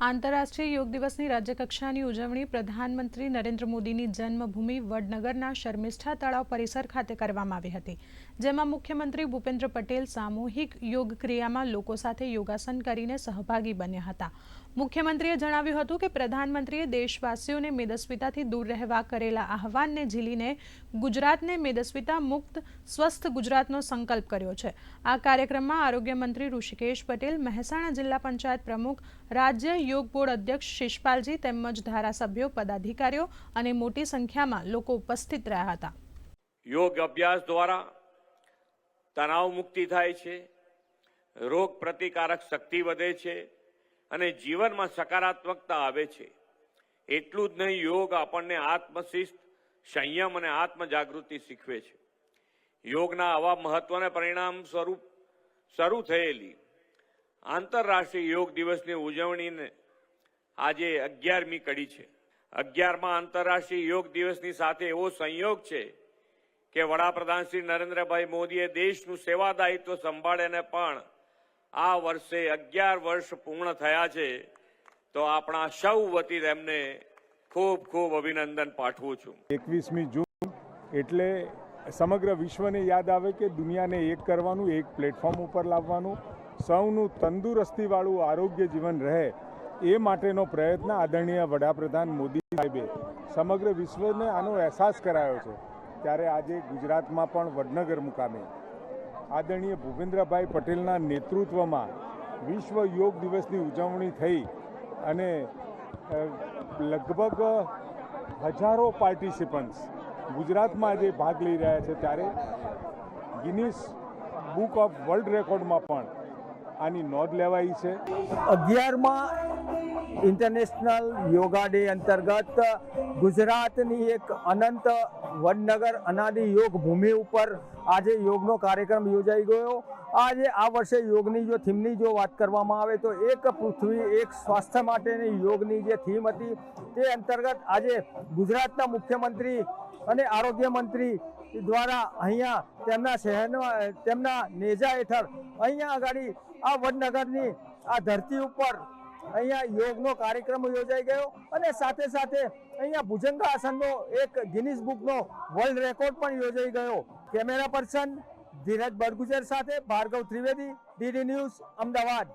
આંતરરાષ્ટ્રીય યોગ દિવસની રાજ્યકક્ષાની ઉજવણી પ્રધાનમંત્રી નરેન્દ્ર મોદીની જન્મભૂમિ વડનગરના શર્મિષ્ઠા તળાવ પરિસર ખાતે કરવામાં આવી હતી, જેમાં મુખ્યમંત્રી ભૂપેન્દ્ર પટેલ સામૂહિક યોગ ક્રિયામાં લોકો સાથે યોગાસન કરીને સહભાગી બન્યા હતા। મુખ્યમંત્રીએ જણાવ્યું હતું કે પ્રધાનમંત્રીએ દેશવાસીઓને મેદસ્વીતાથી દૂર રહેવા કરેલા આહવાનને ઝીલીને ગુજરાતને મેદસ્વીતા મુક્ત સ્વસ્થ ગુજરાતનો સંકલ્પ કર્યો છે। આ કાર્યક્રમમાં આરોગ્ય મંત્રી ઋષિકેશ પટેલ, મહેસાણા જિલ્લા પંચાયત પ્રમુખ, રાજ્ય યોગ બોર્ડ અધ્યક્ષ શિષપાલજી તેમજ ધારાસભ્યો, પદાધિકારીઓ અને મોટી સંખ્યામાં લોકો ઉપસ્થિત રહ્યા હતા। યોગ અભ્યાસ દ્વારા તણાવ મુક્તિ થાય છે, રોગ પ્રતિકારક શક્તિ વધે છે અને જીવનમાં સકારાત્મકતા આવે છે। એટલું જ નહીં, યોગ આપણને આત્મશિસ્ત, સંયમ અને આત્મજાગૃતિ શીખવે છે। યોગના આવા મહત્વના પરિણામ સ્વરૂપ શરૂ થયેલી આંતરરાષ્ટ્રીય યોગ દિવસની ઉજવણીને આજે 11મી કડી છે। 11મા આંતરરાષ્ટ્રીય યોગ દિવસની સાથે એવો સંયોગ છે કે વડાપ્રધાન શ્રી નરેન્દ્રભાઈ મોદીએ દેશનું સેવાદાયિત્વ સંભાળીને પણ આ વર્ષે 11 વર્ષ પૂર્ણ થયા છે, તો આપણા સૌ વતી તેમને ખૂબ ખૂબ અભિનંદન પાઠવું છું। 21મી જૂન એટલે સમગ્ર વિશ્વને યાદ આવે કે દુનિયાને એક કરવાનું, એક પ્લેટફોર્મ ઉપર લાવવાનું, સૌનું તંદુરસ્તીવાળું આરોગ્ય જીવન રહે એ માટેનો પ્રયત્ન આદરણીય વડાપ્રધાન મોદી સાહેબે સમગ્ર વિશ્વને આનો અહેસાસ કરાયો છે। ત્યારે આજે ગુજરાતમાં પણ વડનગર મુકામે આદરણીય ભૂપેન્દ્રભાઈ પટેલના નેતૃત્વમાં વિશ્વ યોગ દિવસની ઉજવણી થઈ અને લગભગ હજારો પાર્ટિસિપન્ટ્સ ગુજરાતમાં આજે ભાગ લઈ રહ્યા છે। ત્યારે ગિનિસ બુક ઓફ વર્લ્ડ રેકોર્ડમાં પણ આની નોંધ લેવાઈ છે। 11મા ઇન્ટરનેશનલ યોગા ડે અંતર્ગત ગુજરાતની એક અનંત વડનગર અનાદિ યોગ ભૂમિ ઉપર આજે યોગનો કાર્યક્રમ યોજાઈ ગયો। આજે આ વર્ષે યોગની જો થીમની જો વાત કરવામાં આવે તો એક પૃથ્વી એક સ્વાસ્થ્ય માટેની યોગની જે થીમ હતી તે અંતર્ગત આજે ગુજરાતના મુખ્યમંત્રી અને આરોગ્ય મંત્રી દ્વારા અહીંયા તેમના શહેરમાં તેમના નેજા હેઠળ અહીંયા આગળ આ વડનગરની આ ધરતી ઉપર અહીંયા યોગનો કાર્યક્રમ યોજાઈ ગયો અને સાથે સાથે અહીંયા ભુજંગાસનનો એક ગિનિસ બુકનો વર્લ્ડ રેકોર્ડ પણ યોજાઈ ગયો। કેમેરા પર્સન ધીરજ બરગુજર સાથે ભાર્ગવ ત્રિવેદી, ડીડી ન્યૂઝ, અમદાવાદ।